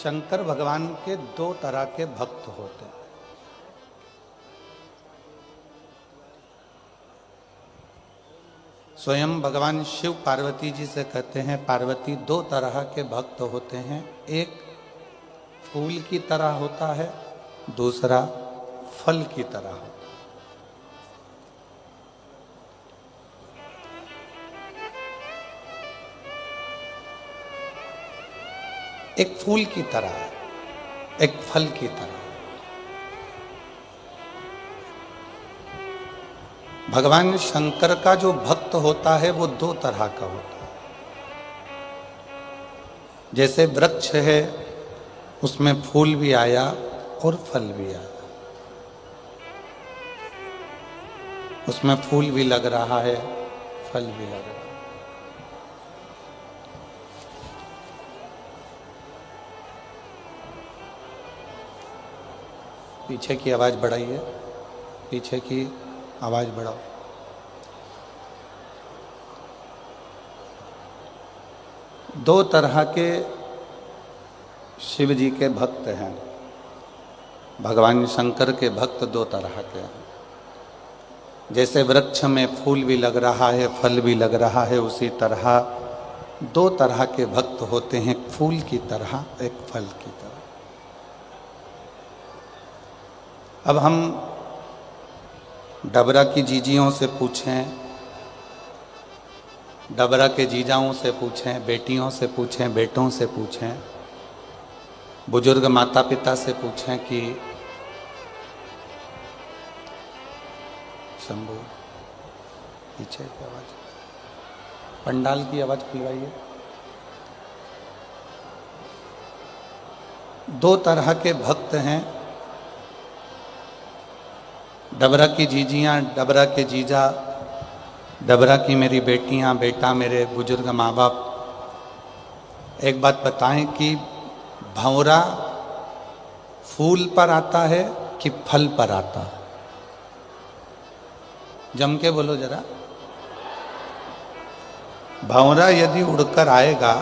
शंकर भगवान के दो तरह के भक्त होते हैं। स्वयं भगवान शिव पार्वती जी से कहते हैं, पार्वती दो तरह के भक्त होते हैं, एक फूल की तरह होता है, दूसरा फल की तरह होता है। एक फूल की तरह है, एक फल की तरह। भगवान शंकर का जो भक्त होता है वो दो तरह का होता है। जैसे वृक्ष है, उसमें फूल भी आया और फल भी आया, उसमें फूल भी लग रहा है, फल भी लग रहा है। पीछे की आवाज बढ़ाइए, पीछे की आवाज बढ़ाओ। दो तरह के शिव जी के भक्त हैं। भगवान शंकर के भक्त दो तरह के हैं। जैसे वृक्ष में फूल भी लग रहा है, फल भी लग रहा है, उसी तरह दो तरह के भक्त होते हैं, एक फूल की तरह, एक फल की तरह। अब हम डबरा की जीजियों से पूछें, डबरा के जीजाओं से पूछें, बेटियों से पूछें, बेटों से पूछें, बुजुर्ग माता पिता से पूछें कि शंभू, पीछे की आवाज, पंडाल की आवाज खुलवाइए। दो तरह के भक्त हैं, डबरा की जीजियाँ, डबरा के जीजा, डबरा की मेरी बेटियां, बेटा, मेरे बुजुर्ग माँ बाप। एक बात बताएं कि भंवरा फूल पर आता है कि फल पर आता है? जम के बोलो जरा। भंवरा यदि उड़कर आएगा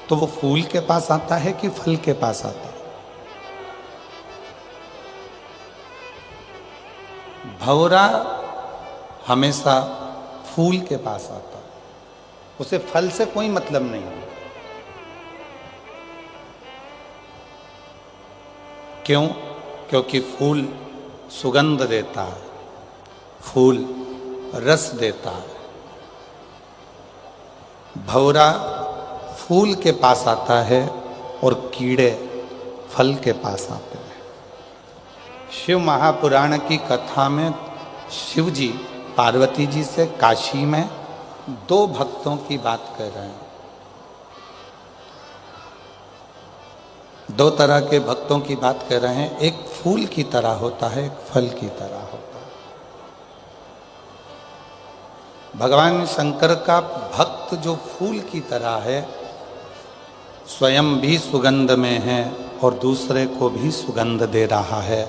तो वो फूल के पास आता है कि फल के पास आता है? भंवरा हमेशा फूल के पास आता है, उसे फल से कोई मतलब नहीं है। क्यों? क्योंकि फूल सुगंध देता है, फूल रस देता है। भंवरा फूल के पास आता है और कीड़े फल के पास आते हैं। शिव महापुराण की कथा में शिव जी पार्वती जी से काशी में दो भक्तों की बात कर रहे हैं। दो तरह के भक्तों की बात कर रहे हैं, एक फूल की तरह होता है, एक फल की तरह होता है। भगवान शंकर का भक्त जो फूल की तरह है, स्वयं भी सुगंध में है और दूसरे को भी सुगंध दे रहा है।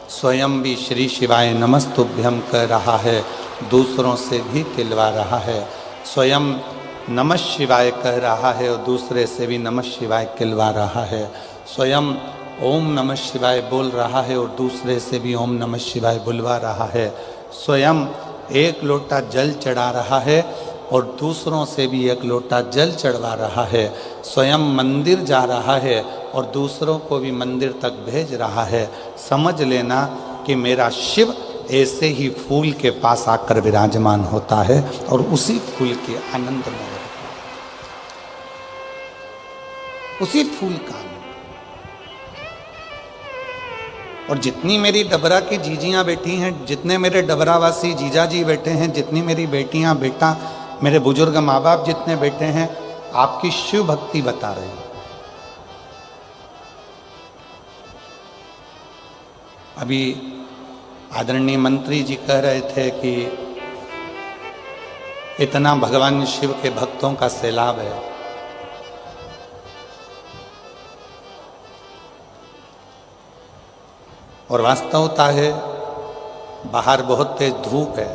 स्वयं भी श्री शिवाय नमस्तुभ्यम कह रहा है, दूसरों से भी तिलवा रहा है। स्वयं नमः शिवाय कह रहा है और दूसरे से भी नमः शिवाय तिलवा रहा है। स्वयं ओम नमः शिवाय बोल रहा है और दूसरे से भी ओम नमः शिवाय बुलवा रहा है। स्वयं एक लोटा जल चढ़ा रहा है और दूसरों से भी एक लोटा जल चढ़वा रहा है। स्वयं मंदिर जा रहा है और दूसरों को भी मंदिर तक भेज रहा है। समझ लेना कि मेरा शिव ऐसे ही फूल के पास आकर विराजमान होता है और उसी फूल के आनंद में रहता है, उसी फूल का आनंद। और जितनी मेरी डबरा की जीजियां बैठी हैं, जितने मेरे डबरावासी जीजा जी बैठे हैं, जितनी मेरी बेटियां, बेटा, मेरे बुजुर्ग माँ बाप जितने बैठे हैं, आपकी शिव भक्ति बता रहे हैं। अभी आदरणीय मंत्री जी कह रहे थे कि इतना भगवान शिव के भक्तों का सैलाब है। और वास्तवता है, बाहर बहुत तेज धूप है,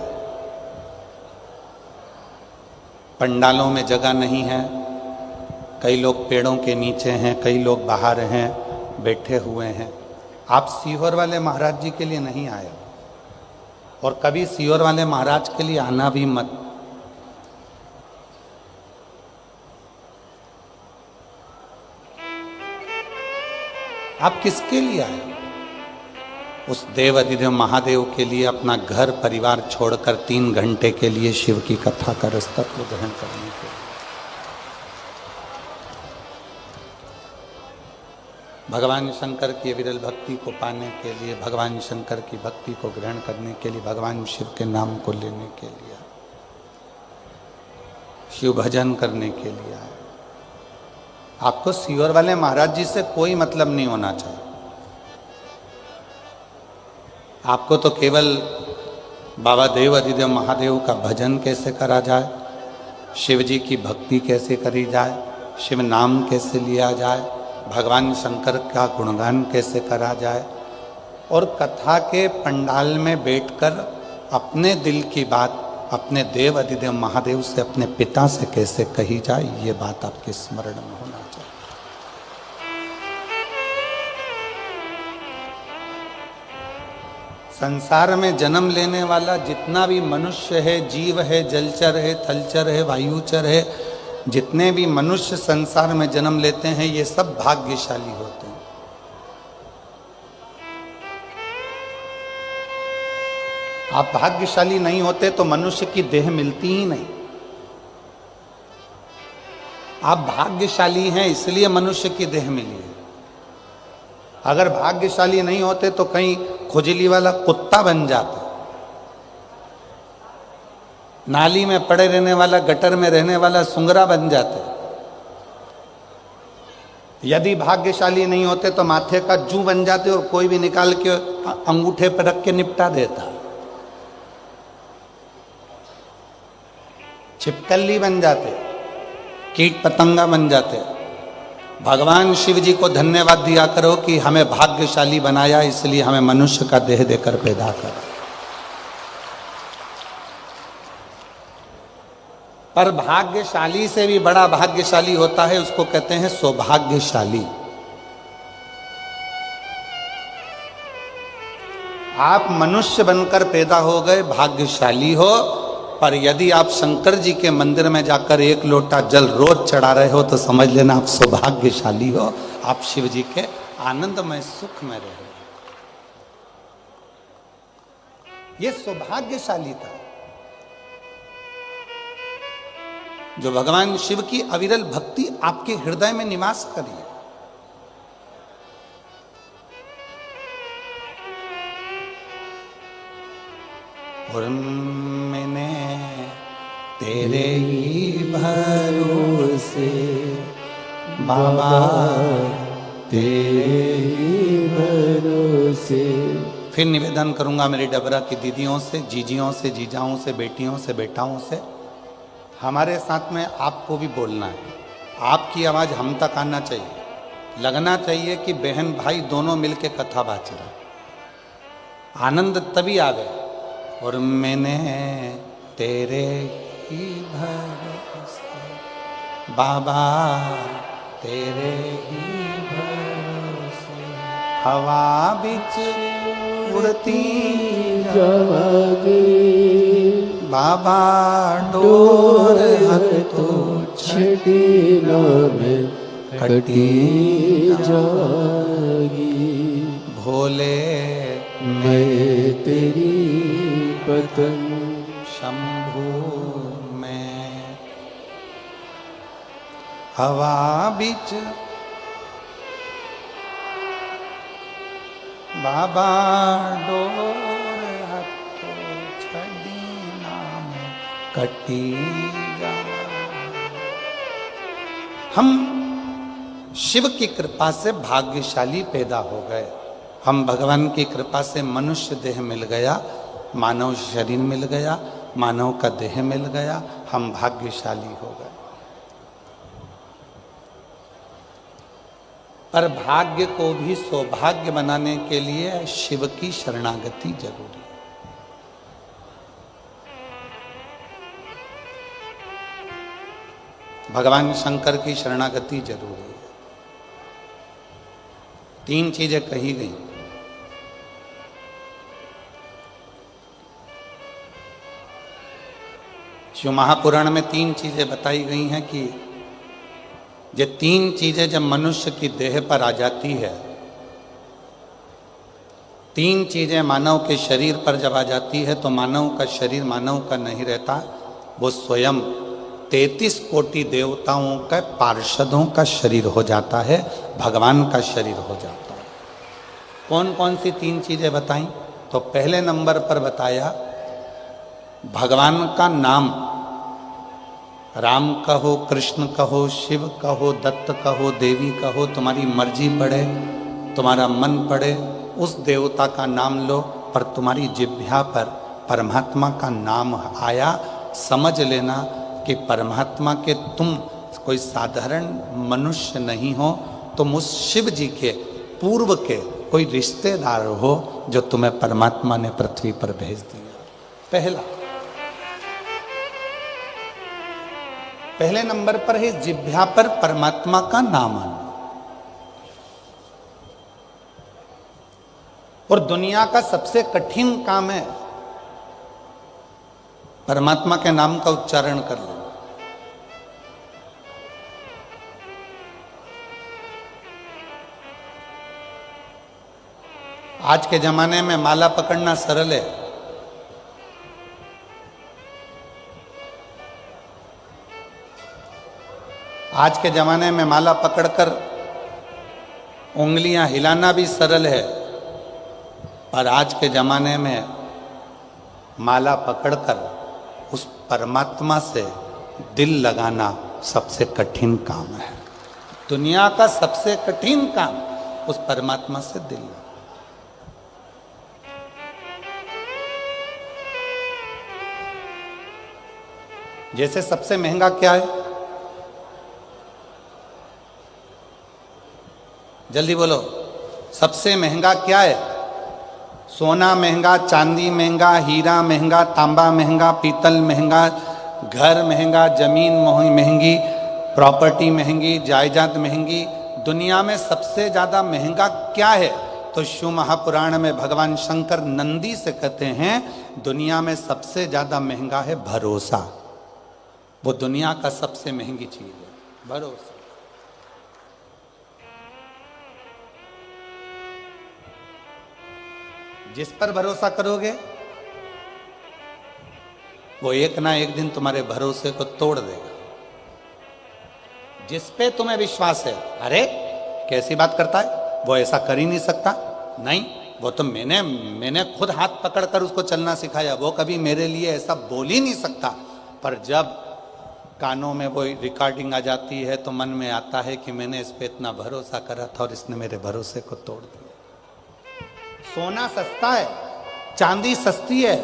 पंडालों में जगह नहीं है, कई लोग पेड़ों के नीचे हैं, कई लोग बाहर हैं, बैठे हुए हैं। आप सीहोर वाले महाराज जी के लिए नहीं आए और कभी सीहोर वाले महाराज के लिए आना भी मत। आप किसके लिए आए? उस देव अधिदेव महादेव के लिए अपना घर परिवार छोड़कर 3 घंटे के लिए शिव की कथा का रसतत्व ग्रहण करने के लिए। भगवान शंकर की विरल भक्ति को पाने के लिए, भगवान शंकर की भक्ति को ग्रहण करने के लिए, भगवान शिव के नाम को लेने के लिए, शिव भजन करने के लिए आए। आपको सीहोर वाले महाराज जी से कोई मतलब नहीं होना चाहिए। आपको तो केवल बाबा देव अधिदेव महादेव का भजन कैसे करा जाए, शिव जी की भक्ति कैसे करी जाए, शिव नाम कैसे लिया जाए, भगवान शंकर का गुणगान कैसे करा जाए, और कथा के पंडाल में बैठकर अपने दिल की बात अपने देव अधिदेव महादेव से, अपने पिता से कैसे कही जाए, ये बात आपके स्मरण में होना चाहिए। संसार में जन्म लेने वाला जितना भी मनुष्य है, जीव है, जलचर है, थलचर है, वायुचर है, जितने भी मनुष्य संसार में जन्म लेते हैं, ये सब भाग्यशाली होते हैं। आप भाग्यशाली नहीं होते तो मनुष्य की देह मिलती ही नहीं। आप भाग्यशाली हैं इसलिए मनुष्य की देह मिली है। अगर भाग्यशाली नहीं होते तो कहीं खुजली वाला कुत्ता बन जाता, नाली में पड़े रहने वाला, गटर में रहने वाला सुंगरा बन जाते। यदि भाग्यशाली नहीं होते तो माथे का जू बन जाते और कोई भी निकाल के अंगूठे पर रख के निपटा देता। छिपकली बन जाते, कीट पतंगा बन जाते। भगवान शिव जी को धन्यवाद दिया करो कि हमें भाग्यशाली बनाया, इसलिए हमें मनुष्य का देह देकर पैदा करा। पर भाग्यशाली से भी बड़ा भाग्यशाली होता है, उसको कहते हैं सौभाग्यशाली। आप मनुष्य बनकर पैदा हो गए, भाग्यशाली हो। पर यदि आप शंकर जी के मंदिर में जाकर 1 लोटा जल रोज चढ़ा रहे हो तो समझ लेना आप सौभाग्यशाली हो। आप शिव जी के आनंदमय सुख में रहे। ये सौभाग्यशालीता जो भगवान शिव की अविरल भक्ति आपके हृदय में निवास करी। और मैंने तेरे ही भरोसे बाबा, तेरे ही भरोसे। फिर निवेदन करूंगा मेरी डबरा की दीदियों से, जीजियों से, जीजाओं से, बेटियों से, बेटाओं से, हमारे साथ में आपको भी बोलना है। आपकी आवाज़ हम तक आना चाहिए। लगना चाहिए कि बहन भाई दोनों मिलके कथा बाच रहे। आनंद तभी आ गया। और मैंने तेरे ही भरोसे बाबा, तेरे ही भरोसे हवा बिच उड़ती जागे बाबा, डोर तो छड़ी में कटी जागी। भोले मैं तेरी पतंग शंभू में हवा बिच बाबा, डोर हथो छड़ी नाम कटी जा। हम शिव की कृपा से भाग्यशाली पैदा हो गए। हम भगवान की कृपा से मनुष्य देह मिल गया, मानव शरीर मिल गया, मानव का देह मिल गया। हम भाग्यशाली हो गए। पर भाग्य को भी सौभाग्य बनाने के लिए शिव की शरणागति जरूरी है। भगवान शंकर की शरणागति जरूरी है। 3 चीजें कही गई। शिव महापुराण में 3 चीजें बताई गई हैं कि ये 3 चीजें जब मनुष्य की देह पर आ जाती है, 3 चीजें मानव के शरीर पर जब आ जाती है तो मानव का शरीर मानव का नहीं रहता, वो स्वयं 33 कोटि देवताओं का पार्षदों का शरीर हो जाता है, भगवान का शरीर हो जाता है। कौन कौन सी 3 चीजें बताई? तो पहले नंबर पर बताया भगवान का नाम, राम कहो, कृष्ण कहो, शिव कहो, दत्त कहो, देवी कहो, तुम्हारी मर्जी पड़े, तुम्हारा मन पड़े, उस देवता का नाम लो, पर तुम्हारी जिह्वा पर परमात्मा का नाम आया, समझ लेना कि परमात्मा के तुम कोई साधारण मनुष्य नहीं हो, तुम उस शिव जी के पूर्व के कोई रिश्तेदार हो जो तुम्हें परमात्मा ने पृथ्वी पर भेज दिया। पहले नंबर पर है जिह्वा पर परमात्मा का नाम आना। और दुनिया का सबसे कठिन काम है परमात्मा के नाम का उच्चारण कर लेना। आज के जमाने में माला पकड़ना सरल है, आज के जमाने में माला पकड़कर उंगलियां हिलाना भी सरल है, पर आज के जमाने में माला पकड़कर उस परमात्मा से दिल लगाना सबसे कठिन काम है। दुनिया का सबसे कठिन काम उस परमात्मा से दिल लगाना। जैसे सबसे महंगा क्या है? जल्दी बोलो, सबसे महंगा क्या है? सोना महंगा, चांदी महंगा, हीरा महंगा, तांबा महंगा, पीतल महंगा, घर महंगा, जमीन महंगी, प्रॉपर्टी महंगी, जायदाद महंगी। दुनिया में सबसे ज्यादा महंगा क्या है? तो शिव महापुराण में भगवान शंकर नंदी से कहते हैं दुनिया में सबसे ज्यादा महंगा है भरोसा। वो दुनिया का सबसे महंगी चीज है, भरोसा। जिस पर भरोसा करोगे वो एक ना एक दिन तुम्हारे भरोसे को तोड़ देगा। जिस पे तुम्हें विश्वास है, अरे कैसी बात करता है, वो ऐसा कर ही नहीं सकता, नहीं वो तो मैंने खुद हाथ पकड़कर उसको चलना सिखाया, वो कभी मेरे लिए ऐसा बोल ही नहीं सकता। पर जब कानों में वो रिकॉर्डिंग आ जाती है तो मन में आता है कि मैंने इस पे इतना भरोसा करा था और इसने मेरे भरोसे को तोड़ दिया। सोना सस्ता है, चांदी सस्ती है,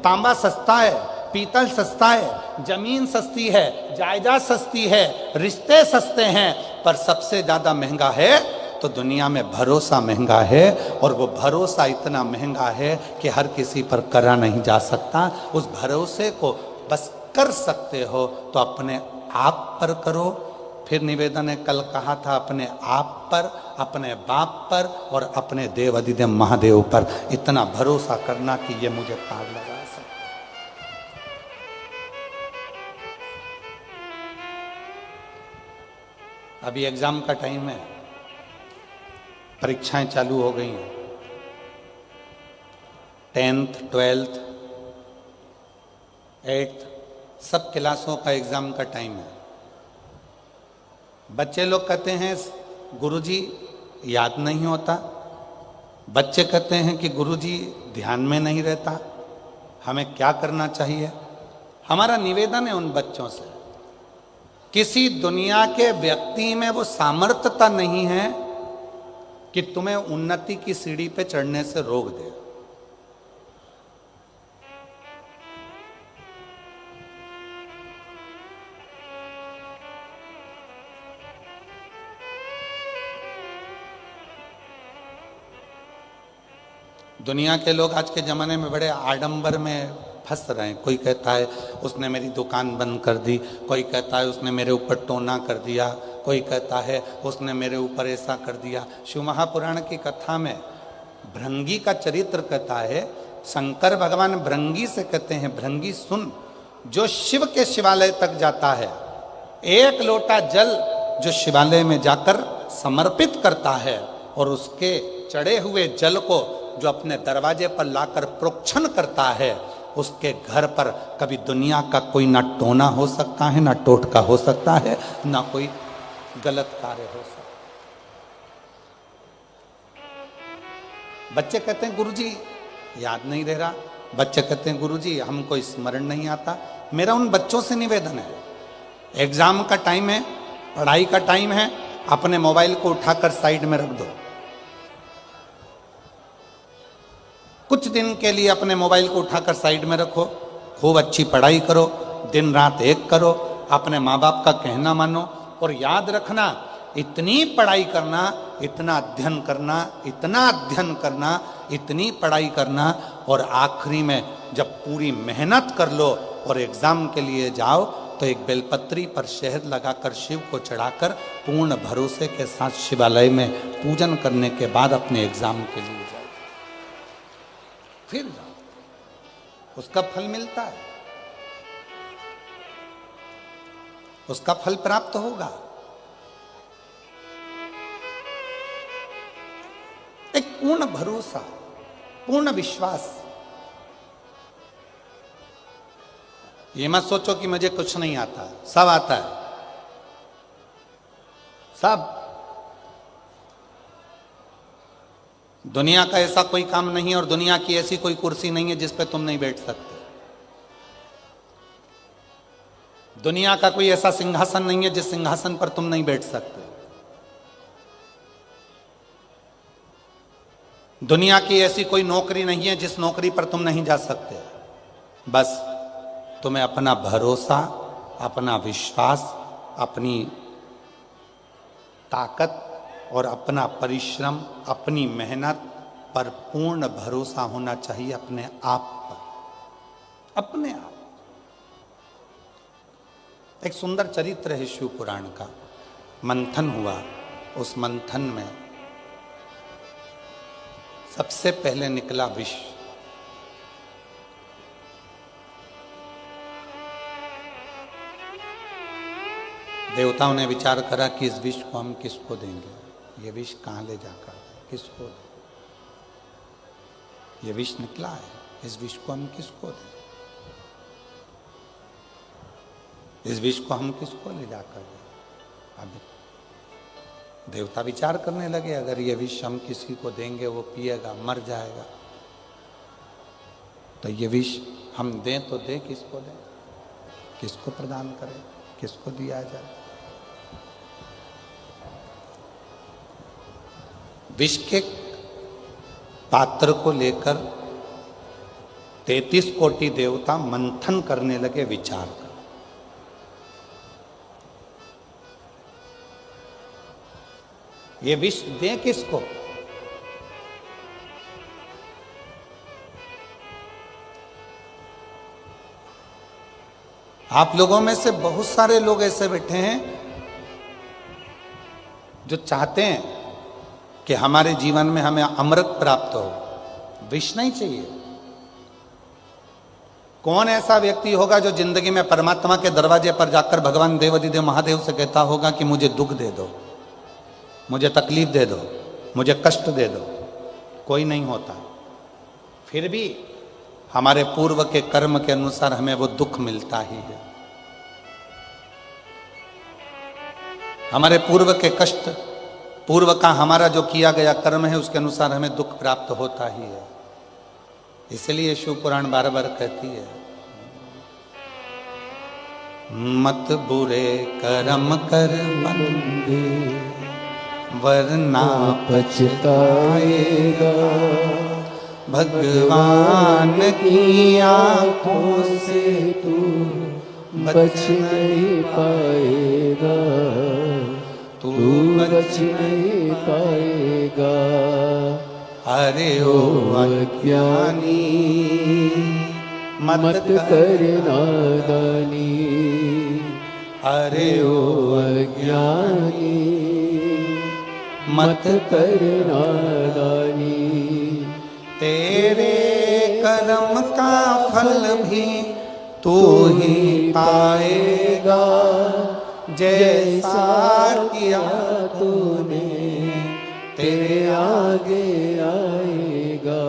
तांबा सस्ता है, पीतल सस्ता है, जमीन सस्ती है, जायदाद सस्ती है, रिश्ते सस्ते हैं, पर सबसे ज्यादा महंगा है तो दुनिया में भरोसा महंगा है। और वो भरोसा इतना महंगा है कि हर किसी पर करा नहीं जा सकता। उस भरोसे को बस कर सकते हो तो अपने आप पर करो। फिर निवेदन ने कल कहा था अपने आप पर, अपने बाप पर और अपने देव अधिदेव महादेव पर इतना भरोसा करना कि ये मुझे पार लगा सकता। अभी एग्जाम का टाइम है, परीक्षाएं चालू हो गई हैं, 10th, 12th, 8th सब क्लासों का एग्जाम का टाइम है। बच्चे लोग कहते हैं गुरुजी याद नहीं होता, बच्चे कहते हैं कि गुरुजी ध्यान में नहीं रहता, हमें क्या करना चाहिए? हमारा निवेदन है उन बच्चों से, किसी दुनिया के व्यक्ति में वो सामर्थ्यता नहीं है कि तुम्हें उन्नति की सीढ़ी पे चढ़ने से रोक दे। दुनिया के लोग आज के ज़माने में बड़े आडंबर में फंस रहे हैं। कोई कहता है उसने मेरी दुकान बंद कर दी, कोई कहता है उसने मेरे ऊपर टोना कर दिया, कोई कहता है उसने मेरे ऊपर ऐसा कर दिया। शिव महापुराण की कथा में भृंगी का चरित्र कहता है, शंकर भगवान भृंगी से कहते हैं, भृंगी सुन, जो शिव के शिवालय तक जाता है, एक लोटा जल जो शिवालय में जाकर समर्पित करता है और उसके चढ़े हुए जल को जो अपने दरवाजे पर लाकर प्रोक्षण करता है, उसके घर पर कभी दुनिया का कोई ना टोना हो सकता है, ना टोटका हो सकता है, ना कोई गलत कार्य हो सकता है। बच्चे कहते हैं गुरुजी याद नहीं रह रहा, बच्चे कहते हैं गुरुजी हमको स्मरण नहीं आता। मेरा उन बच्चों से निवेदन है, एग्जाम का टाइम है, पढ़ाई का टाइम है, अपने मोबाइल को उठाकर साइड में रख दो। कुछ दिन के लिए अपने मोबाइल को उठाकर साइड में रखो, खूब अच्छी पढ़ाई करो, दिन रात एक करो, अपने माँ बाप का कहना मानो और याद रखना, इतनी पढ़ाई करना, इतना अध्ययन करना, इतना अध्ययन करना, इतनी पढ़ाई करना और आखिरी में जब पूरी मेहनत कर लो और एग्जाम के लिए जाओ तो एक बेलपत्री पर शहद लगाकर शिव को चढ़ाकर पूर्ण भरोसे के साथ शिवालय में पूजन करने के बाद अपने एग्जाम के लिए जाओ, फिर जाओ, उसका फल मिलता है, उसका फल प्राप्त होगा। एक पूर्ण भरोसा, पूर्ण विश्वास। ये मत सोचो कि मुझे कुछ नहीं आता, सब आता है, सब। दुनिया का ऐसा कोई काम नहीं है और दुनिया की ऐसी कोई कुर्सी नहीं है जिस पे तुम नहीं बैठ सकते। दुनिया का कोई ऐसा सिंहासन नहीं है जिस सिंहासन पर तुम नहीं बैठ सकते। दुनिया की ऐसी कोई नौकरी नहीं है जिस नौकरी पर तुम नहीं जा सकते। बस तुम्हें अपना भरोसा, अपना विश्वास, अपनी ताकत और अपना परिश्रम, अपनी मेहनत पर पूर्ण भरोसा होना चाहिए, अपने आप पर, अपने आप। एक सुंदर चरित्र है शिव पुराण का। मंथन हुआ, उस मंथन में सबसे पहले निकला विष। देवताओं ने विचार करा कि इस विष को हम किसको देंगे, ये विष कहाँ ले जाकर किसको दें। ये विष निकला है, इस विष को हम किसको दें, इस विष को हम किसको ले जाकर दें। अब देवता विचार करने लगे, अगर ये विष हम किसी को देंगे वो पिएगा मर जाएगा, तो ये विष हम दें तो दें किसको दें, किसको प्रदान करें, किसको दिया जाए। विष के पात्र को लेकर 33 कोटि देवता मंथन करने लगे, विचार कर। ये विष दें किसको? आप लोगों में से बहुत सारे लोग ऐसे बैठे हैं जो चाहते हैं कि हमारे जीवन में हमें अमृत प्राप्त हो, विष नहीं चाहिए। कौन ऐसा व्यक्ति होगा जो जिंदगी में परमात्मा के दरवाजे पर जाकर भगवान देवाधिदेव महादेव से कहता होगा कि मुझे दुख दे दो, मुझे तकलीफ दे दो, मुझे कष्ट दे दो? कोई नहीं होता। फिर भी हमारे पूर्व के कर्म के अनुसार हमें वो दुख मिलता ही है। हमारे पूर्व के कष्ट, पूर्व का हमारा जो किया गया कर्म है उसके अनुसार हमें दुख प्राप्त होता ही है। इसलिए शिव पुराण बार बार कहती है, मत बुरे कर्म कर बंदे वरना पछताएगा, भगवान की आंखों से तू बच नहीं पाएगा, तू बच नहीं पाएगा। अरे ओ अज्ञानी मत कर नादानी, अरे ओ अज्ञानी मत कर नादानी। तेरे कर्म का फल भी तू ही पाएगा, जैसा किया तूने तेरे आगे आएगा।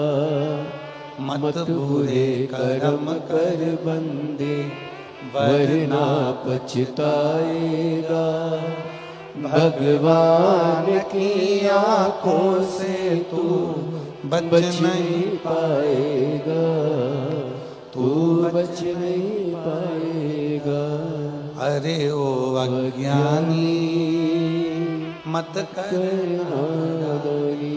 मत बुरे कर्म कर बंदे, वरना पछताएगा। भगवान की आंखों से तू बच नहीं पाएगा, तू बच नहीं पाएगा। अरे ओ अज्ञानी मत कर नादानी,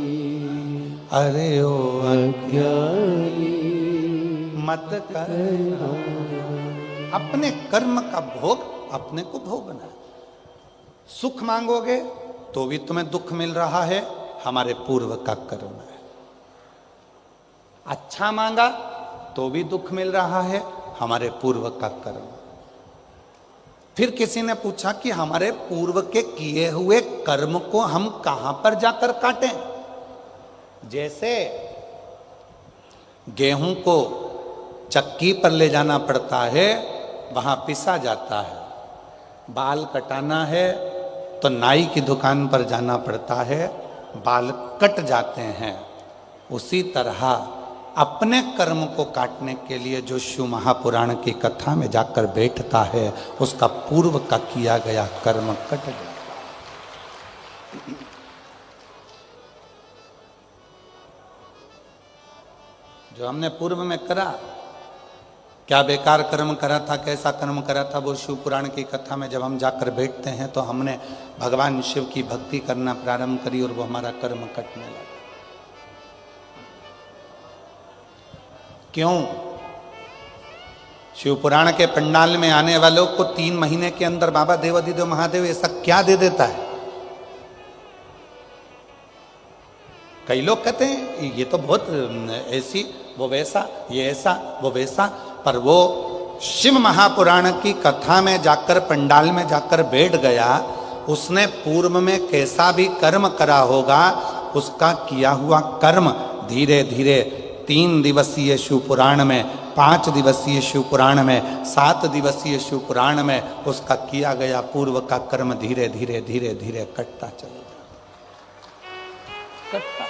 अरे ओ अज्ञानी मत कर। नादानी। अपने कर्म का भोग अपने को भोगना है। सुख मांगोगे तो भी तुम्हें दुख मिल रहा है, हमारे पूर्व का कर्म है। अच्छा मांगा तो भी दुख मिल रहा है, हमारे पूर्व का कर्म। फिर किसी ने पूछा कि हमारे पूर्व के किए हुए कर्म को हम कहां पर जाकर काटें? जैसे गेहूं को चक्की पर ले जाना पड़ता है, वहां पिसा जाता है। बाल कटाना है तो नाई की दुकान पर जाना पड़ता है, बाल कट जाते हैं। उसी तरह अपने कर्म को काटने के लिए जो शिव महापुराण की कथा में जाकर बैठता है, उसका पूर्व का किया गया कर्म कट जाता है। जो हमने पूर्व में करा, क्या बेकार कर्म करा था, कैसा कर्म करा था, वो शिव पुराण की कथा में जब हम जाकर बैठते हैं तो हमने भगवान शिव की भक्ति करना प्रारंभ करी और वो हमारा कर्म कटने लगा। क्यों? शिव पुराण के पंडाल में आने वालों को 3 महीने के अंदर बाबा देवाधिदेव महादेव ऐसा क्या दे देता है? कई लोग कहते हैं ये तो बहुत ऐसी, वो वैसा, ये ऐसा, वो वैसा, पर वो शिव महापुराण की कथा में जाकर पंडाल में जाकर बैठ गया, उसने पूर्व में कैसा भी कर्म करा होगा, उसका किया हुआ कर्म धीरे धीरे 3 दिवसीय शिव पुराण में, 5 दिवसीय शिव पुराण में, 7 दिवसीय शिव पुराण में उसका किया गया पूर्व का कर्म धीरे धीरे धीरे धीरे कटता चलेगा, कटता।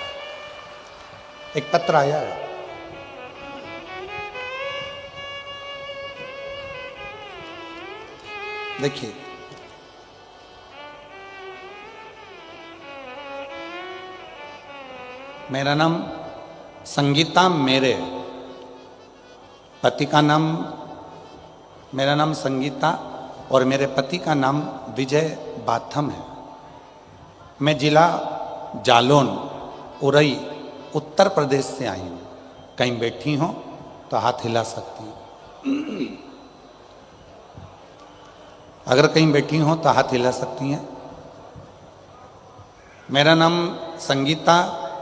एक पत्र आया है, देखिए, मेरा नाम संगीता, मेरे पति का नाम, मेरा नाम संगीता और मेरे पति का नाम विजय बाथम है। मैं जिला जालौन, उरई, उत्तर प्रदेश से आई हूँ। कहीं बैठी हो तो हाथ हिला सकती हैं। अगर कहीं बैठी हो तो हाथ हिला सकती हैं। मेरा नाम संगीता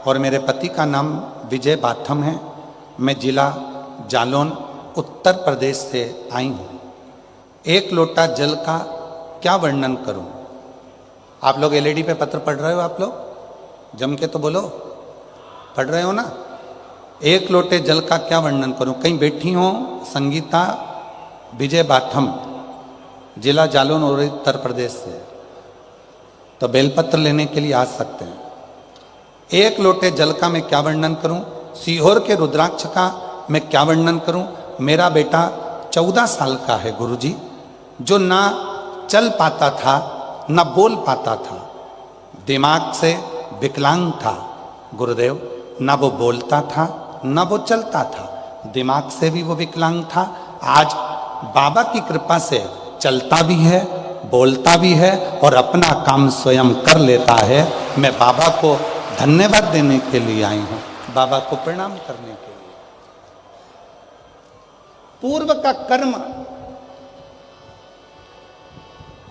और मेरे पति का नाम विजय बाथम है। मैं जिला जालौन, उत्तर प्रदेश से आई हूँ। 1 लोटा जल का क्या वर्णन करूँ? आप लोग एलईडी पे पत्र पढ़ रहे हो? आप लोग जम के तो बोलो, पढ़ रहे हो ना? 1 लोटे जल का क्या वर्णन करूं? कहीं बैठी हो संगीता विजय बाथम, जिला जालौन और उत्तर प्रदेश से, तो बेलपत्र लेने के लिए आ सकते हैं। 1 लोटे जल का मैं क्या वर्णन करूं? सीहोर के रुद्राक्ष का मैं क्या वर्णन करूं? मेरा बेटा 14 साल का है गुरुजी, जो ना चल पाता था ना बोल पाता था, दिमाग से विकलांग था गुरुदेव। ना वो बोलता था ना वो चलता था, दिमाग से भी वो विकलांग था। आज बाबा की कृपा से चलता भी है, बोलता भी है और अपना काम स्वयं कर लेता है। मैं बाबा को धन्यवाद देने के लिए आई हूँ, बाबा को प्रणाम करने के लिए। पूर्व का कर्म,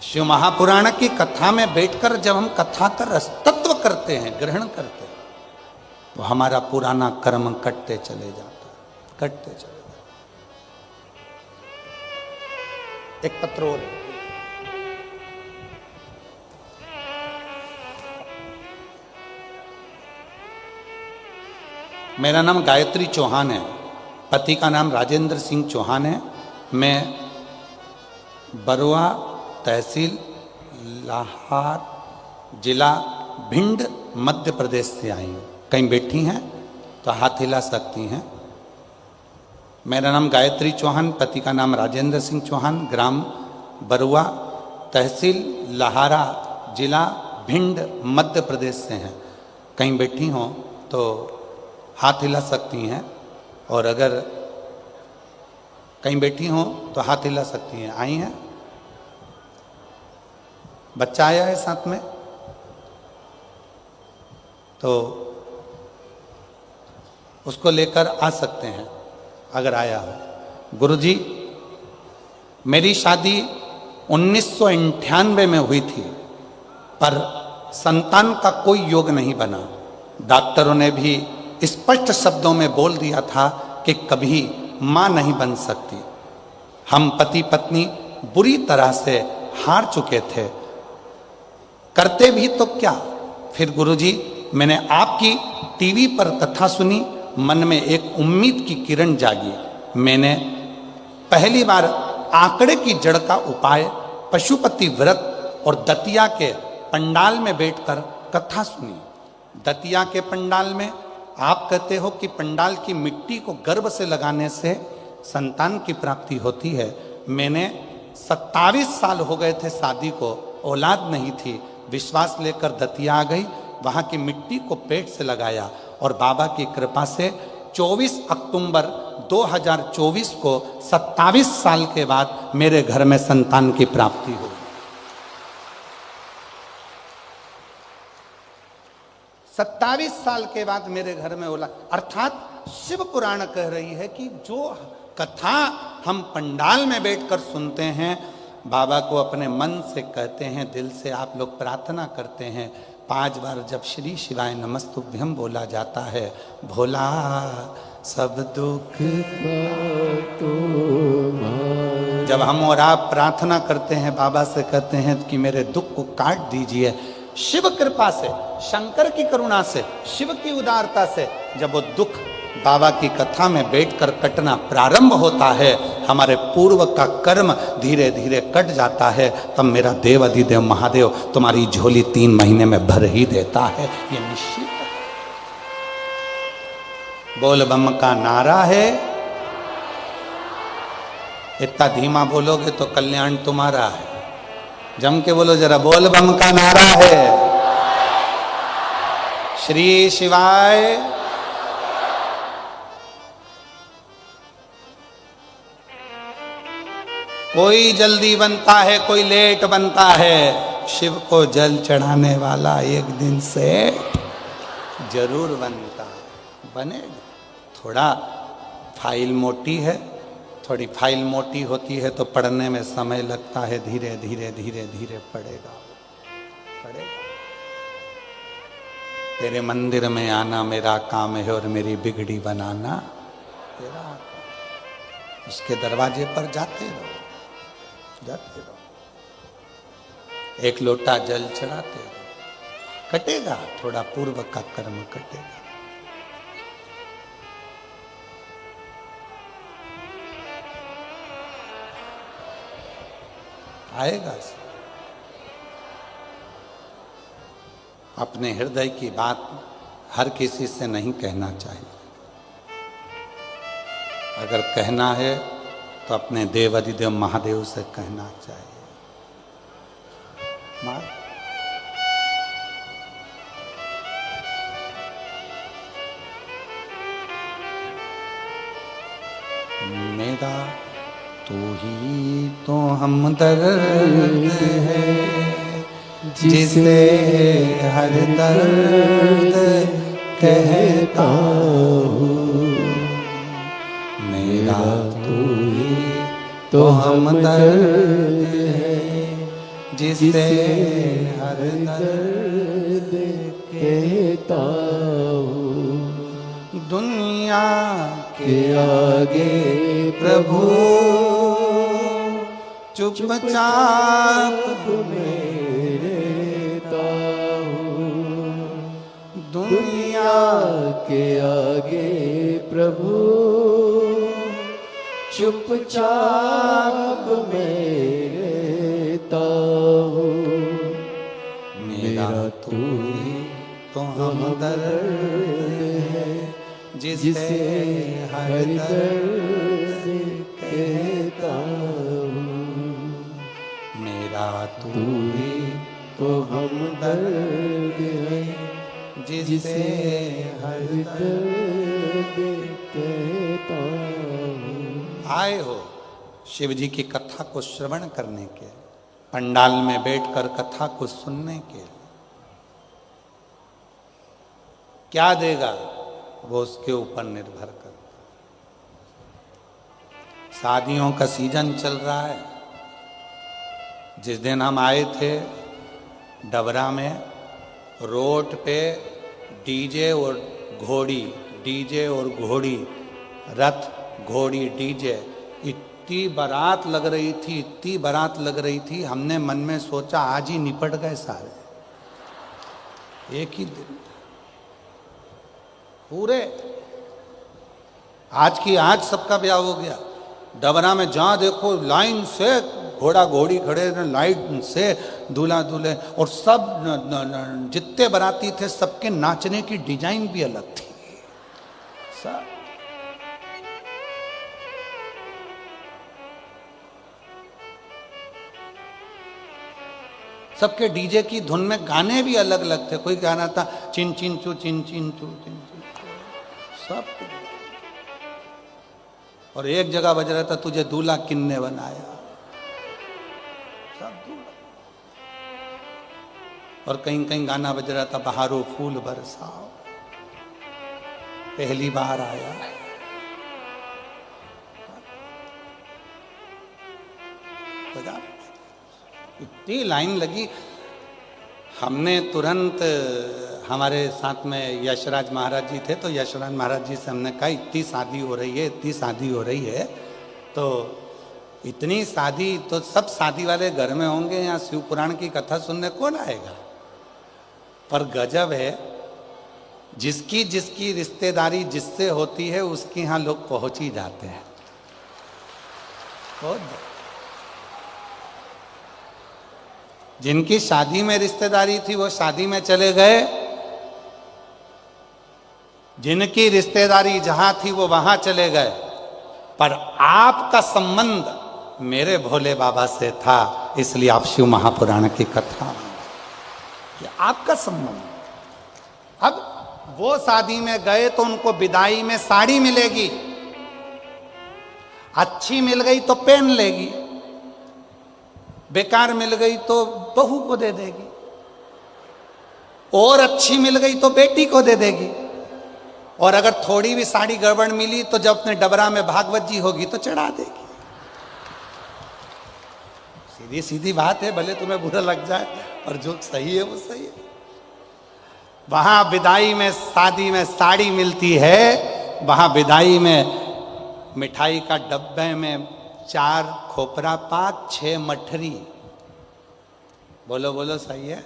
शिव महापुराण की कथा में बैठकर जब हम कथा का रसतत्व करते हैं, ग्रहण करते हैं, तो हमारा पुराना कर्म कटते चले जाता है, कटते चले जाता है। एक पत्र और है। मेरा नाम गायत्री चौहान है, पति का नाम राजेंद्र सिंह चौहान है। मैं बरुआ तहसील लाहार जिला भिंड मध्य प्रदेश से आई हूँ। कहीं बैठी हैं तो हाथ हिला सकती हैं। मेरा नाम गायत्री चौहान, पति का नाम राजेंद्र सिंह चौहान, ग्राम बरुआ तहसील लाहारा जिला भिंड मध्य प्रदेश से हैं। कहीं बैठी हों तो हाथ हिला सकती हैं, और अगर कहीं बैठी हों तो हाथ हिला सकती हैं। आई हैं? बच्चा आया है साथ में तो उसको लेकर आ सकते हैं अगर आया हो। गुरुजी, मेरी शादी 1998 में हुई थी, पर संतान का कोई योग नहीं बना। डॉक्टरों ने भी स्पष्ट शब्दों में बोल दिया था कि कभी मां नहीं बन सकती। हम पति पत्नी बुरी तरह से हार चुके थे, करते भी तो क्या। फिर गुरुजी, मैंने आपकी टीवी पर कथा सुनी, मन में एक उम्मीद की किरण जागी। मैंने पहली बार आंकड़े की जड़ का उपाय, पशुपति व्रत और दतिया के पंडाल में बैठकर कथा सुनी। दतिया के पंडाल में आप कहते हो कि पंडाल की मिट्टी को गर्भ से लगाने से संतान की प्राप्ति होती है। मैंने 27 साल हो गए थे शादी को, औलाद नहीं थी। विश्वास लेकर दतिया आ गई, वहाँ की मिट्टी को पेट से लगाया, और बाबा की कृपा से 24 अक्टूबर 2024 को 27 साल के बाद मेरे घर में संतान की प्राप्ति हुई। 27 साल के बाद मेरे घर में औलाद, अर्थात शिव पुराण कह रही है कि जो कथा हम पंडाल में बैठकर सुनते हैं, बाबा को अपने मन से कहते हैं, दिल से आप लोग प्रार्थना करते हैं, 5 बार जब श्री शिवाय नमस्तुभ्यम बोला जाता है, भोला सब दुख जब हम और आप प्रार्थना करते हैं, बाबा से कहते हैं कि मेरे दुख को काट दीजिए, शिव कृपा से, शंकर की करुणा से, शिव की उदारता से जब वो दुख बाबा की कथा में बैठकर कटना प्रारंभ होता है, हमारे पूर्व का कर्म धीरे धीरे कट जाता है, तब मेरा देव अधिदेव महादेव तुम्हारी झोली 3 महीने में भर ही देता है। ये निश्चित है। बोल बम का नारा है। इतना धीमा बोलोगे तो कल्याण तुम्हारा है। जम के बोलो जरा, बोल बम का नारा है। श्री शिवाय। कोई जल्दी बनता है, कोई लेट बनता है, शिव को जल चढ़ाने वाला एक दिन से जरूर बनता है, बनेगा। थोड़ा फाइल मोटी है, थोड़ी फाइल मोटी होती है तो पढ़ने में समय लगता है, धीरे धीरे धीरे धीरे पढ़ेगा। तेरे मंदिर में आना मेरा काम है और मेरी बिगड़ी बनाना तेरा काम। उसके दरवाजे पर जाते रहो। एक लोटा जल चढ़ाते रहो, कटेगा, थोड़ा पूर्व का कर्म कटेगा। आएगा। अपने हृदय की बात हर किसी से नहीं कहना चाहिए। अगर कहना है तो अपने देव अधिदेव महादेव से कहना चाहिए। मेरा तू ही तो हमदर्द है, जिसे हर दर्द कहता हूँ। मेरा तू ही तो हमदर्द है, जिसे हर दर्द कहता हूँ। दुनिया के आगे प्रभु चुपचाप मेरे ताऊ दुनिया के आगे प्रभु चुपचाप मेरे ताऊ मेरा तू ही तो हमदर्द है जिसे हर दर्द कहता हूँ। मेरा तू ही तो हमदर्द है जिसे हर दर्द कहता हूँ। आए हो शिव जी की कथा को श्रवण करने के, पंडाल में बैठकर कथा को सुनने के, क्या देगा वो उसके ऊपर निर्भर करता। शादियों का सीजन चल रहा है। जिस दिन हम आए थे डबरा में, रोड पे डीजे और घोड़ी, डीजे और घोड़ी, रथ घोड़ी डीजे, इतनी बारात लग रही थी, इतनी बारात लग रही थी। हमने मन में सोचा आज ही निपट गए सारे, एक ही दिन पूरे। आज की आज सबका ब्याह हो गया। डबरा में जहाँ देखो लाइन से घोड़ा घोड़ी खड़े, लाइन से दूल्हा दूल्हे, और सब जितने बाराती थे सबके नाचने की डिजाइन भी अलग थी। सब सबके डीजे की धुन में गाने भी अलग अलग थे। कोई गाना था चिन चिन चू चिन चिन चू चिन चिन चू, सब। और एक जगह बज रहा था तुझे दूल्हा किन्ने बनाया, सब दूल्हा। और कहीं कहीं गाना बज रहा था बहारो फूल बरसाओ, पहली बार आया है। बजा इतनी लाइन लगी। हमने तुरंत, हमारे साथ में यशराज महाराज जी थे, तो यशराज महाराज जी से हमने कहा इतनी शादी हो रही है, इतनी शादी हो रही है, तो इतनी शादी तो सब शादी वाले घर में होंगे, यहाँ शिव पुराण की कथा सुनने कौन आएगा। पर गजब है, जिसकी जिसकी रिश्तेदारी जिससे होती है उसके यहाँ लोग पहुंच ही जाते हैं। जिनकी शादी में रिश्तेदारी थी वो शादी में चले गए, जिनकी रिश्तेदारी जहां थी वो वहां चले गए। पर आपका संबंध मेरे भोले बाबा से था, इसलिए आप शिव महापुराण की कथा, ये आपका संबंध। अब वो शादी में गए तो उनको विदाई में साड़ी मिलेगी, अच्छी मिल गई तो पहन लेगी, बेकार मिल गई तो बहू को दे देगी, और अच्छी मिल गई तो बेटी को दे देगी, और अगर थोड़ी भी साड़ी गड़बड़ मिली तो जब अपने डबरा में भागवत जी होगी तो चढ़ा देगी। सीधी सीधी बात है, भले तुम्हें बुरा लग जाए, और जो सही है वो सही है। वहां विदाई में, शादी में साड़ी मिलती है, वहां विदाई में मिठाई का डब्बे में 4 खोपरा पाक, 6 मठरी, बोलो बोलो सही है,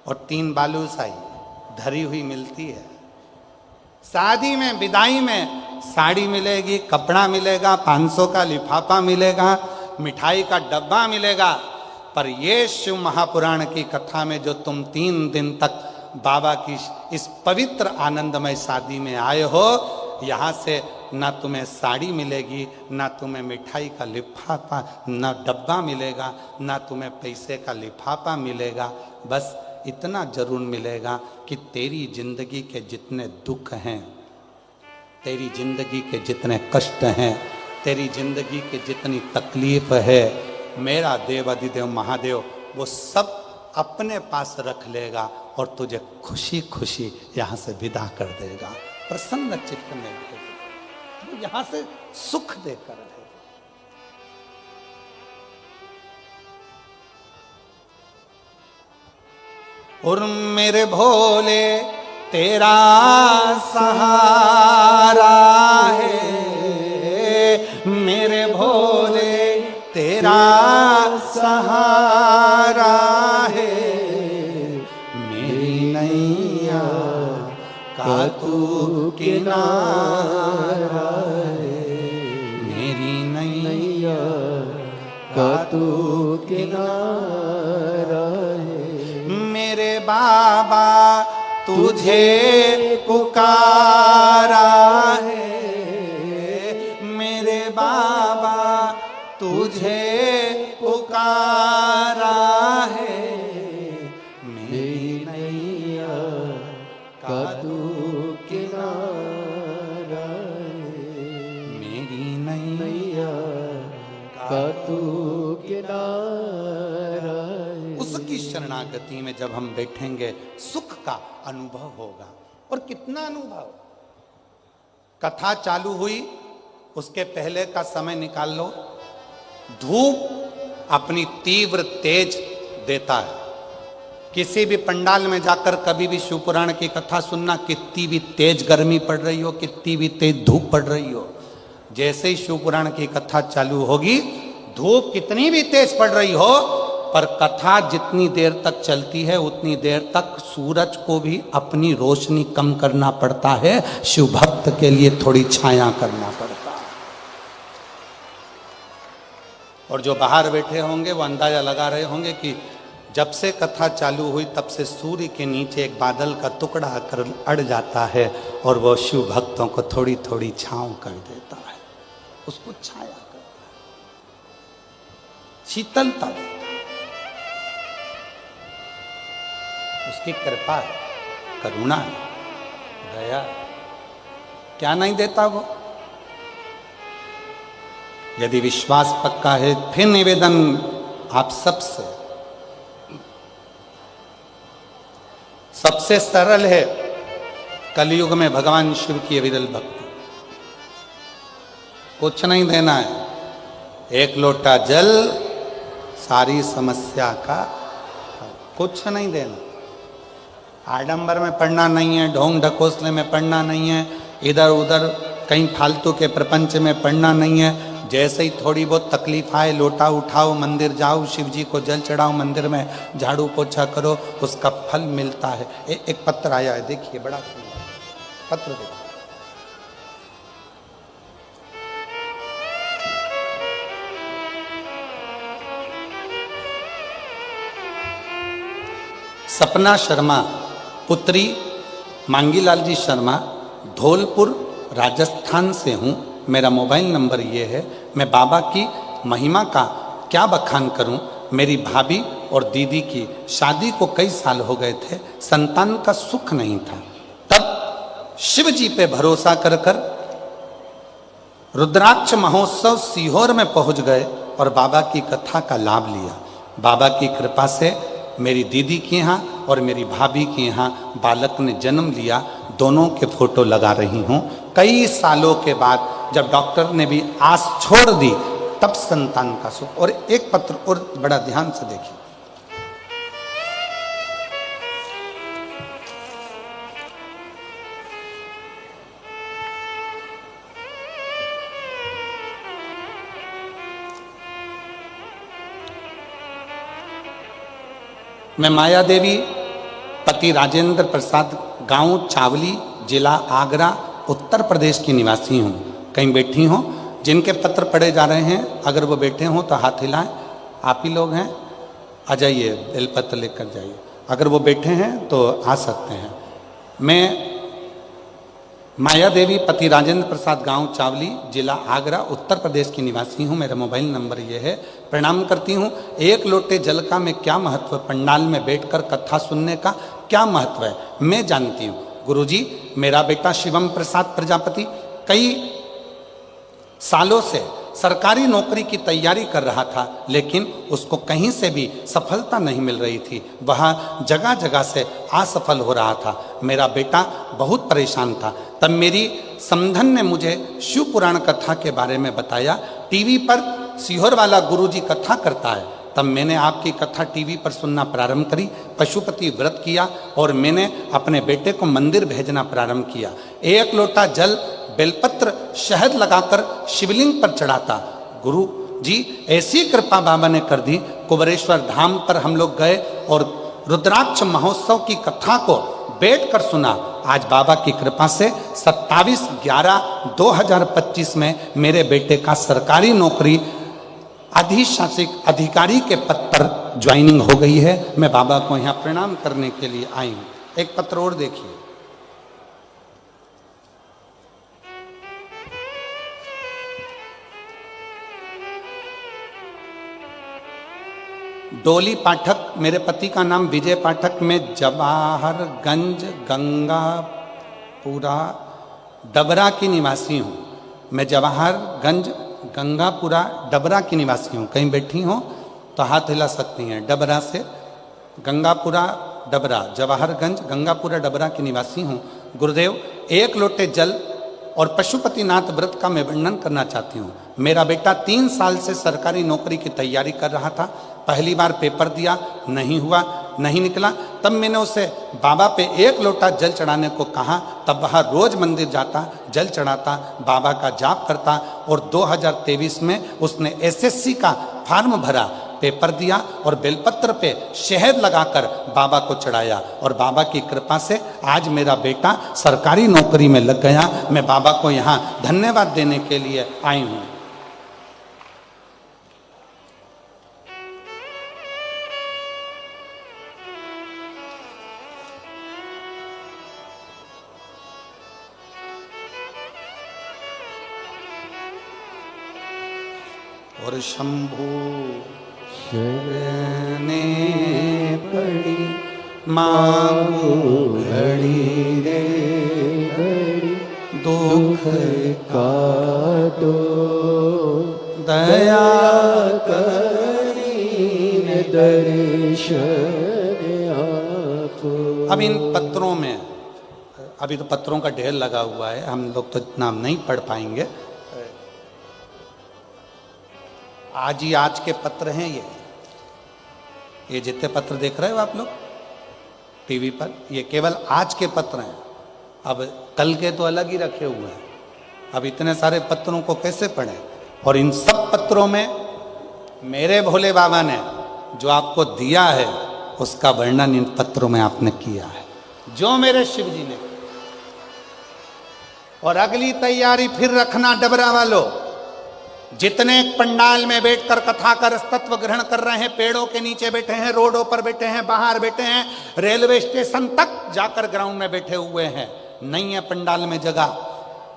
और 3 बालूशाही धरी हुई मिलती है। शादी में, विदाई में साड़ी मिलेगी, कपड़ा मिलेगा, 500 का लिफाफा मिलेगा, मिठाई का डब्बा मिलेगा। पर ये शिव महापुराण की कथा में जो तुम 3 दिन तक बाबा की इस पवित्र आनंदमय शादी में आए हो, यहाँ से ना तुम्हें साड़ी मिलेगी, ना तुम्हें मिठाई का लिफाफा, ना डब्बा मिलेगा, ना तुम्हें पैसे का लिफाफा मिलेगा। बस इतना जरूर मिलेगा कि तेरी जिंदगी के जितने दुख हैं, तेरी जिंदगी के जितने कष्ट हैं, तेरी जिंदगी की जितनी तकलीफ है, मेरा देव अधिदेव महादेव वो सब अपने पास रख लेगा और तुझे खुशी खुशी यहाँ से विदा कर देगा, प्रसन्न चित्त में भेजेगा, वो यहाँ से सुख देकर रहेगा। और मेरे भोले तेरा सहारा है, मेरे भोले तेरा का तू किनारा है, मेरी नैया का तू किनारा है। मेरे बाबा तुझे पुकारा है, मेरे बाबा तुझे पुकारा है, मेरी नैया का तू किनारा है, मेरी नैया नैया का तू किनारा है। उसकी शरणागति में जब हम बैठेंगे सुख का अनुभव होगा। और कितना अनुभव। कथा चालू हुई, उसके पहले का समय निकाल लो। धूप अपनी तीव्र तेज देता है। किसी भी पंडाल में जाकर कभी भी शिव पुराण की कथा सुनना, कितनी भी तेज गर्मी पड़ रही हो, कितनी भी तेज धूप पड़ रही हो, जैसे ही शिव पुराण की कथा चालू होगी, धूप कितनी भी तेज पड़ रही हो, पर कथा जितनी देर तक चलती है उतनी देर तक सूरज को भी अपनी रोशनी कम करना पड़ता है, शिव भक्त के लिए थोड़ी छाया करना पड़ता है। और जो बाहर बैठे होंगे वो अंदाजा लगा रहे होंगे कि जब से कथा चालू हुई तब से सूर्य के नीचे एक बादल का टुकड़ा आकर अड़ जाता है और वो शिव भक्तों को थोड़ी थोड़ी छांव कर देता है, उसको छाया करता है, शीतलता देता है। उसकी कृपा है, करुणा है, दया है। क्या नहीं देता वो? यदि विश्वास पक्का है, फिर निवेदन आप सबसे सरल है कलयुग में भगवान शिव की विरल भक्ति। कुछ नहीं देना है, एक लोटा जल सारी समस्या का, कुछ नहीं देना। आडंबर में पढ़ना नहीं है, ढोंग ढकोसले में पढ़ना नहीं है, इधर उधर कहीं फालतू के प्रपंच में पढ़ना नहीं है। जैसे ही थोड़ी बहुत तकलीफ आए, लोटा उठाओ, मंदिर जाओ, शिव जी को जल चढ़ाओ, मंदिर में झाड़ू पोछा करो, उसका फल मिलता है। एक पत्र आया है, देखिए, बड़ा सुंदर पत्र देखिए। सपना शर्मा, पुत्री मांगीलाल जी शर्मा, धौलपुर राजस्थान से हूँ। मेरा मोबाइल नंबर ये है। मैं बाबा की महिमा का क्या बखान करूं। मेरी भाभी और दीदी की शादी को कई साल हो गए थे, संतान का सुख नहीं था। तब शिव जी पे भरोसा कर कर रुद्राक्ष महोत्सव सीहोर में पहुंच गए और बाबा की कथा का लाभ लिया। बाबा की कृपा से मेरी दीदी के यहाँ और मेरी भाभी के यहाँ बालक ने जन्म लिया। दोनों के फोटो लगा रही हूँ। कई सालों के बाद जब डॉक्टर ने भी आस छोड़ दी, तब संतान का सुख। और एक पत्र और बड़ा ध्यान से देखिए। मैं माया देवी, पति राजेंद्र प्रसाद, गांव चावली, जिला आगरा, उत्तर प्रदेश की निवासी हूँ। कहीं बैठी हो, जिनके पत्र पढ़े जा रहे हैं, अगर वो बैठे हों तो हाथ हिलाएं। आप ही लोग हैं, आ जाइए, बेलपत्र लेकर जाइए। अगर वो बैठे हैं तो आ सकते हैं। मैं माया देवी, पति राजेंद्र प्रसाद, गांव चावली, जिला आगरा, उत्तर प्रदेश की निवासी हूँ। मेरा मोबाइल नंबर ये है। प्रणाम करती हूँ। एक लोटे जल का मैं क्या महत्व है, पंडाल में बैठकर कथा सुनने का क्या महत्व है, मैं जानती हूँ। गुरुजी, मेरा बेटा शिवम प्रसाद प्रजापति कई सालों से सरकारी नौकरी की तैयारी कर रहा था, लेकिन उसको कहीं से भी सफलता नहीं मिल रही थी। वह जगह जगह से असफल हो रहा था। मेरा बेटा बहुत परेशान था। तब मेरी समधन ने मुझे शिव पुराण कथा के बारे में बताया। टीवी पर सीहोर वाला गुरुजी कथा करता है। तब मैंने आपकी कथा टीवी पर सुनना प्रारंभ करी, पशुपति व्रत किया और मैंने अपने बेटे को मंदिर भेजना प्रारंभ किया। एक लोटा जल, बेलपत्र, शहद लगाकर शिवलिंग पर चढ़ाता। गुरु जी ऐसी कृपा बाबा ने कर दी। कुबरेश्वर धाम पर हम लोग गए और रुद्राक्ष महोत्सव की कथा को बैठकर सुना। आज बाबा की कृपा से 27/11/2025 में मेरे बेटे का सरकारी नौकरी अधिशासिक अधिकारी के पद पर ज्वाइनिंग हो गई है। मैं बाबा को यहाँ प्रणाम करने के लिए आई हूँ। एक पत्र और देखिए। डोली पाठक, मेरे पति का नाम विजय पाठक, मैं जवाहरगंज गंगापुरा डबरा की निवासी हूँ। मैं जवाहरगंज गंगापुरा डबरा की निवासी हूँ। कहीं बैठी हो तो हाथ हिला सकती हैं। डबरा से गंगापुरा डबरा, जवाहरगंज गंगापुरा डबरा की निवासी हूँ। गुरुदेव, 1 लोटे जल और पशुपतिनाथ व्रत का मैं वर्णन करना चाहती हूँ। मेरा बेटा 3 साल से सरकारी नौकरी की तैयारी कर रहा था। पहली बार पेपर दिया, नहीं हुआ, नहीं निकला। तब मैंने उसे बाबा पे 1 लोटा जल चढ़ाने को कहा। तब वह रोज मंदिर जाता, जल चढ़ाता, बाबा का जाप करता और 2023 में उसने एसएससी का फॉर्म भरा, पेपर दिया और बेलपत्र पे शहद लगाकर बाबा को चढ़ाया और बाबा की कृपा से आज मेरा बेटा सरकारी नौकरी में लग गया। मैं बाबा को यहाँ धन्यवाद देने के लिए आई हूँ। और शंभू शरणे पड़ी मांगू घड़ी रे घड़ी दुख काटो दया करीन दर्शन आपो। अब इन पत्रों में, अभी तो पत्रों का ढेर लगा हुआ है, हम लोग तो इतना नहीं पढ़ पाएंगे। आज ही आज के पत्र हैं ये जितने पत्र देख रहे हो आप लोग टीवी पर, ये केवल आज के पत्र हैं। अब कल के तो अलग ही रखे हुए हैं। अब इतने सारे पत्रों को कैसे पढ़ें? और इन सब पत्रों में मेरे भोले बाबा ने जो आपको दिया है उसका वर्णन इन पत्रों में आपने किया है, जो मेरे शिव जी ने। और अगली तैयारी फिर रखना डबरा वालों, जितने पंडाल में बैठकर कथा का तत्व ग्रहण कर रहे हैं, पेड़ों के नीचे बैठे हैं, रोडों पर बैठे हैं, बाहर बैठे हैं, रेलवे स्टेशन तक जाकर ग्राउंड में बैठे हुए हैं, नहीं है पंडाल में जगह,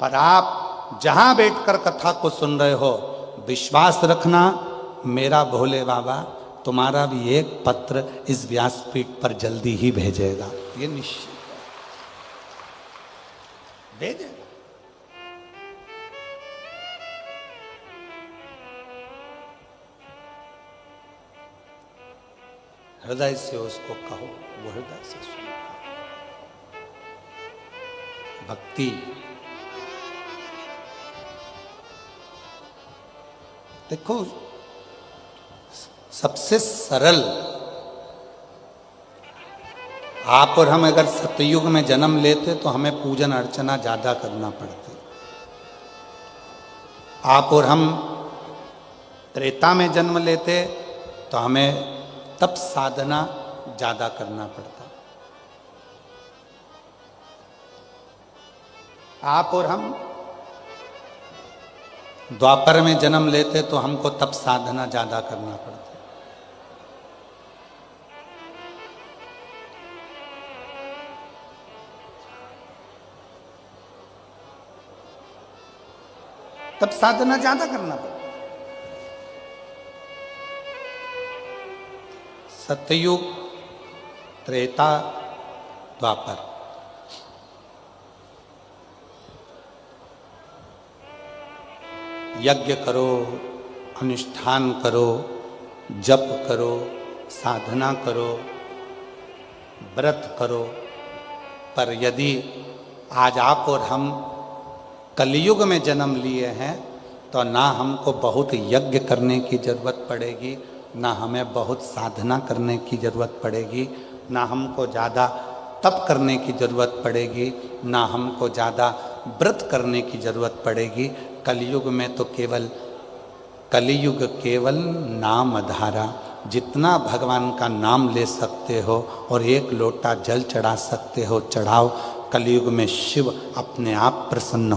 पर आप जहां बैठकर कथा को सुन रहे हो, विश्वास रखना मेरा भोले बाबा तुम्हारा भी एक पत्र इस व्यासपीठ पर जल्दी ही भेजेगा। ये निश्चित भेजेगा। हृदय से उसको कहो, वो हृदय से सुनो। भक्ति देखो सबसे सरल, आप और हम अगर सतयुग में जन्म लेते तो हमें पूजन अर्चना ज्यादा करना पड़ती। आप और हम त्रेता में जन्म लेते तो हमें तप साधना ज्यादा करना पड़ता। आप और हम द्वापर में जन्म लेते तो हमको तप साधना ज्यादा करना पड़ता। तप साधना ज्यादा करना पड़ता। सतयुग, त्रेता, द्वापर, यज्ञ करो, अनुष्ठान करो, जप करो, साधना करो, व्रत करो, पर यदि आज आप और हम कलयुग में जन्म लिए हैं तो ना हमको बहुत यज्ञ करने की जरूरत पड़ेगी, ना हमें बहुत साधना करने की ज़रूरत पड़ेगी, ना हमको ज़्यादा तप करने की ज़रूरत पड़ेगी, ना हमको ज़्यादा व्रत करने की ज़रूरत पड़ेगी। कलयुग में तो केवल नाम धारा जितना भगवान का नाम ले सकते हो और एक लोटा जल चढ़ा सकते हो चढ़ाओ। कलयुग में शिव अपने आप प्रसन्न